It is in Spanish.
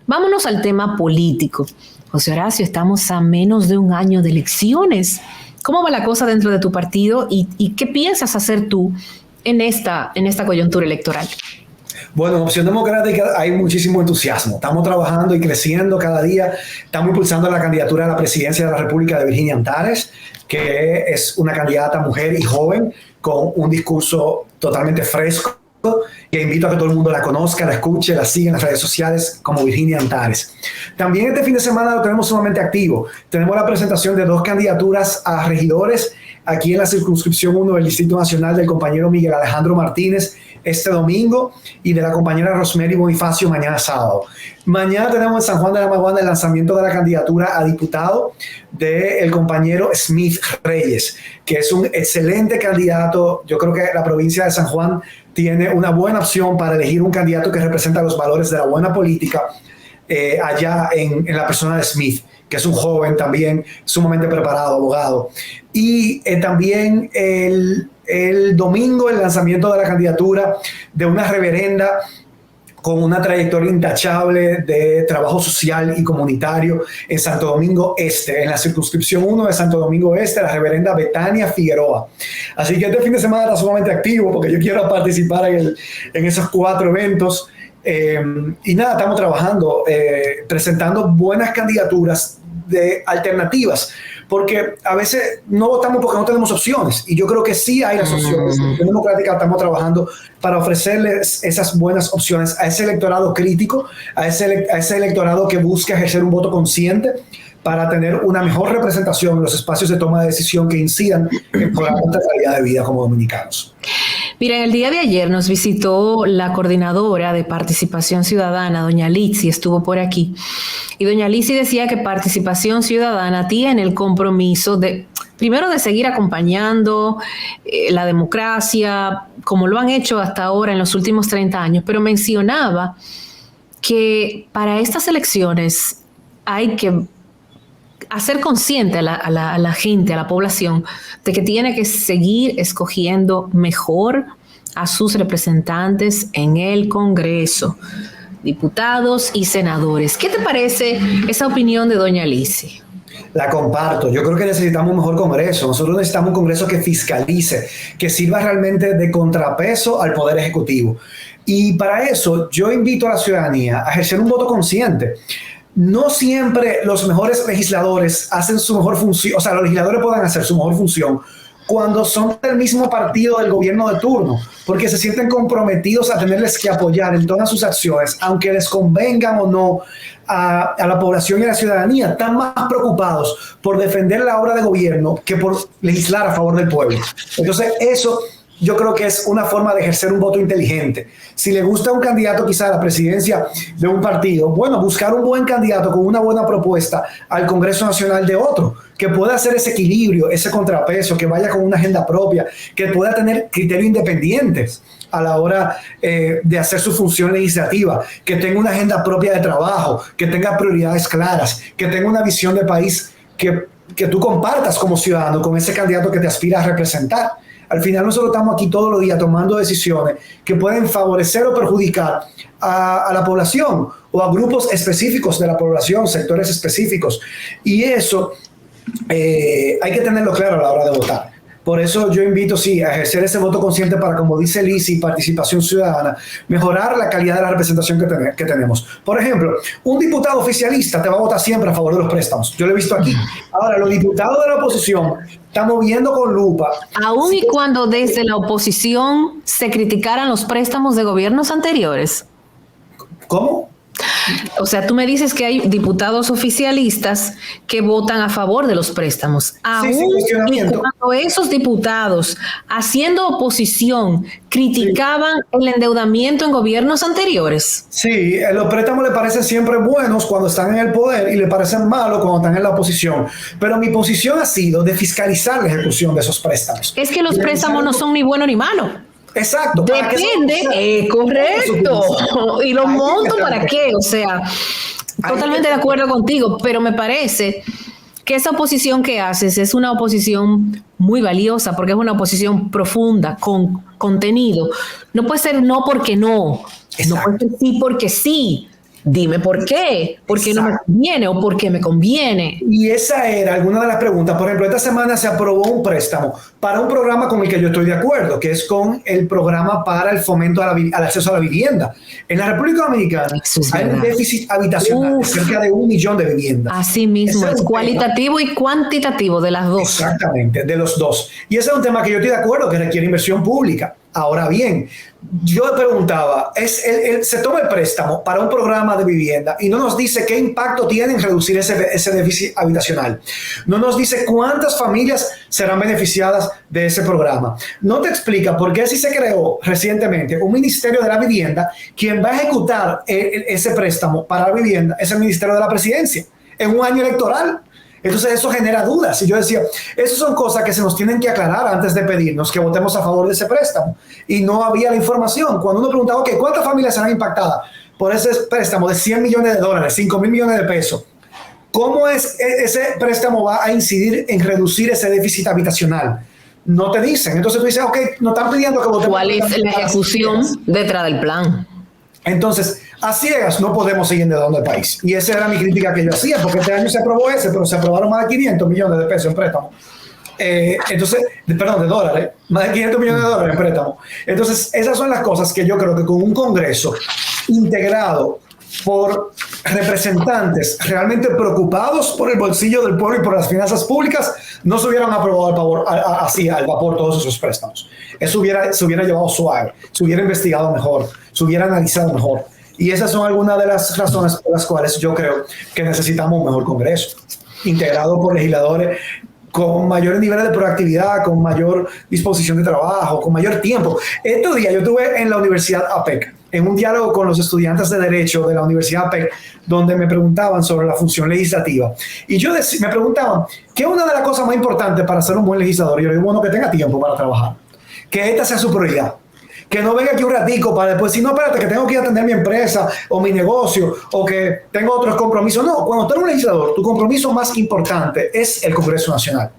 Vámonos al tema político. José Horacio, estamos a menos de un año de elecciones. ¿Cómo va la cosa dentro de tu partido y qué piensas hacer tú en esta coyuntura electoral? Bueno, en Opción Democrática hay muchísimo entusiasmo. Estamos trabajando y creciendo cada día. Estamos impulsando la candidatura a la presidencia de la República de Virginia Antares, que es una candidata mujer y joven con un discurso totalmente fresco, que invito a que todo el mundo la conozca, la escuche, la siga en las redes sociales como Virginia Antares. También este fin de semana lo tenemos sumamente activo. Tenemos la presentación de 2 candidaturas a regidores aquí en la circunscripción 1 del Distrito Nacional del compañero Miguel Alejandro Martínez este domingo y de la compañera Rosemary Bonifacio mañana sábado. Mañana tenemos en San Juan de la Maguana el lanzamiento de la candidatura a diputado del compañero Smith Reyes, que es un excelente candidato. Yo creo que la provincia de San Juan tiene una buena opción para elegir un candidato que representa los valores de la buena política allá en la persona de Smith, que es un joven también sumamente preparado, abogado. Y también el domingo el lanzamiento de la candidatura de una reverenda con una trayectoria intachable de trabajo social y comunitario en Santo Domingo Este, en la circunscripción 1 de Santo Domingo Este, la reverenda Betania Figueroa. Así que este fin de semana está sumamente activo porque yo quiero participar en esos 4 eventos. Y nada, estamos trabajando, presentando buenas candidaturas de alternativas, porque a veces no votamos porque no tenemos opciones, y yo creo que sí hay las opciones. En Democrática estamos trabajando para ofrecerles esas buenas opciones a ese electorado crítico, a ese electorado que busca ejercer un voto consciente para tener una mejor representación en los espacios de toma de decisión que incidan en mejorar nuestra calidad de vida como dominicanos. Mira, el día de ayer nos visitó la coordinadora de Participación Ciudadana, doña Litsi, estuvo por aquí. Y doña Litsi decía que Participación Ciudadana tiene el compromiso primero de seguir acompañando la democracia, como lo han hecho hasta ahora en los últimos 30 años, pero mencionaba que para estas elecciones hay que hacer consciente a la gente, a la población, de que tiene que seguir escogiendo mejor a sus representantes en el Congreso, diputados y senadores. ¿Qué te parece esa opinión de doña Litsi? La comparto. Yo creo que necesitamos un mejor Congreso. Nosotros necesitamos un Congreso que fiscalice, que sirva realmente de contrapeso al Poder Ejecutivo. Y para eso yo invito a la ciudadanía a ejercer un voto consciente. No siempre los mejores legisladores hacen su mejor función, o sea, los legisladores pueden hacer su mejor función cuando son del mismo partido del gobierno de turno, porque se sienten comprometidos a tenerles que apoyar en todas sus acciones, aunque les convengan o no a la población y a la ciudadanía. Están más preocupados por defender la obra de gobierno que por legislar a favor del pueblo. Entonces, eso yo creo que es una forma de ejercer un voto inteligente. Si le gusta un candidato quizá a la presidencia de un partido, bueno, buscar un buen candidato con una buena propuesta al Congreso Nacional de otro, que pueda hacer ese equilibrio, ese contrapeso, que vaya con una agenda propia, que pueda tener criterios independientes a la hora de hacer su función legislativa, que tenga una agenda propia de trabajo, que tenga prioridades claras, que tenga una visión de país que tú compartas como ciudadano con ese candidato que te aspira a representar. Al final nosotros estamos aquí todos los días tomando decisiones que pueden favorecer o perjudicar a la población o a grupos específicos de la población, sectores específicos. Y eso hay que tenerlo claro a la hora de votar. Por eso yo invito, sí, a ejercer ese voto consciente para, como dice Litsi, participación ciudadana, mejorar la calidad de la representación que tenemos. Por ejemplo, un diputado oficialista te va a votar siempre a favor de los préstamos. Yo lo he visto aquí. Ahora, los diputados de la oposición estamos viendo con lupa. Aún y cuando desde la oposición se criticaran los préstamos de gobiernos anteriores. ¿Cómo? O sea, tú me dices que hay diputados oficialistas que votan a favor de los préstamos. Aún y cuando esos diputados, haciendo oposición, criticaban el endeudamiento en gobiernos anteriores. Sí, los préstamos le parecen siempre buenos cuando están en el poder y le parecen malos cuando están en la oposición. Pero mi posición ha sido de fiscalizar la ejecución de esos préstamos. Es que los préstamos no son ni buenos ni malos. Exacto. Depende, correcto. ¿Y los montos para qué? O sea, totalmente de acuerdo contigo, pero me parece que esa oposición que haces es una oposición muy valiosa porque es una oposición profunda, con contenido. No puede ser no porque no, no puede ser sí porque sí. dime por qué no me conviene o por qué me conviene. Y esa era alguna de las preguntas. Por ejemplo, esta semana se aprobó un préstamo para un programa con el que yo estoy de acuerdo, que es con el programa para el fomento al acceso a la vivienda. En la República Dominicana hay un déficit habitacional de cerca de 1 millón de viviendas. Así mismo, es cualitativo y cuantitativo de las dos. Exactamente, de los dos. Y ese es un tema que yo estoy de acuerdo, que requiere inversión pública. Ahora bien, yo preguntaba, se toma el préstamo para un programa de vivienda y no nos dice qué impacto tiene en reducir ese déficit habitacional. No nos dice cuántas familias serán beneficiadas de ese programa. No te explica por qué si se creó recientemente un Ministerio de la Vivienda, quien va a ejecutar ese préstamo para la vivienda es el Ministerio de la Presidencia en un año electoral. Entonces eso genera dudas. Y yo decía, esas son cosas que se nos tienen que aclarar antes de pedirnos que votemos a favor de ese préstamo. Y no había la información. Cuando uno preguntaba, ok, ¿cuántas familias serán impactadas por ese préstamo de $100 millones, 5.000 millones de pesos? ¿Cómo ese préstamo va a incidir en reducir ese déficit habitacional? No te dicen. Entonces tú dices, ok, nos están pidiendo que votemos. ¿Cuál es la ejecución detrás del plan? Entonces, a ciegas no podemos seguir endeudando el país. Y esa era mi crítica que yo hacía, porque este año se aprobó pero se aprobaron más de 500 millones de pesos en préstamo. De dólares, más de 500 millones de dólares en préstamo. Entonces, esas son las cosas que yo creo que con un Congreso integrado por representantes realmente preocupados por el bolsillo del pueblo y por las finanzas públicas, no se hubieran aprobado así al vapor todos esos préstamos. Eso se hubiera llevado suave, se hubiera investigado mejor, se hubiera analizado mejor. Y esas son algunas de las razones por las cuales yo creo que necesitamos un mejor Congreso, integrado por legisladores con mayores niveles de proactividad, con mayor disposición de trabajo, con mayor tiempo. Estos días yo estuve en la Universidad APEC, en un diálogo con los estudiantes de Derecho de la Universidad APEC, donde me preguntaban sobre la función legislativa. Y me preguntaban, ¿qué es una de las cosas más importantes para ser un buen legislador? Y yo digo, bueno, que tenga tiempo para trabajar, que esta sea su prioridad. Que no venga aquí un ratico para después decir, no, espérate, que tengo que ir a atender mi empresa o mi negocio o que tengo otros compromisos. No, cuando tú eres un legislador, tu compromiso más importante es el Congreso Nacional.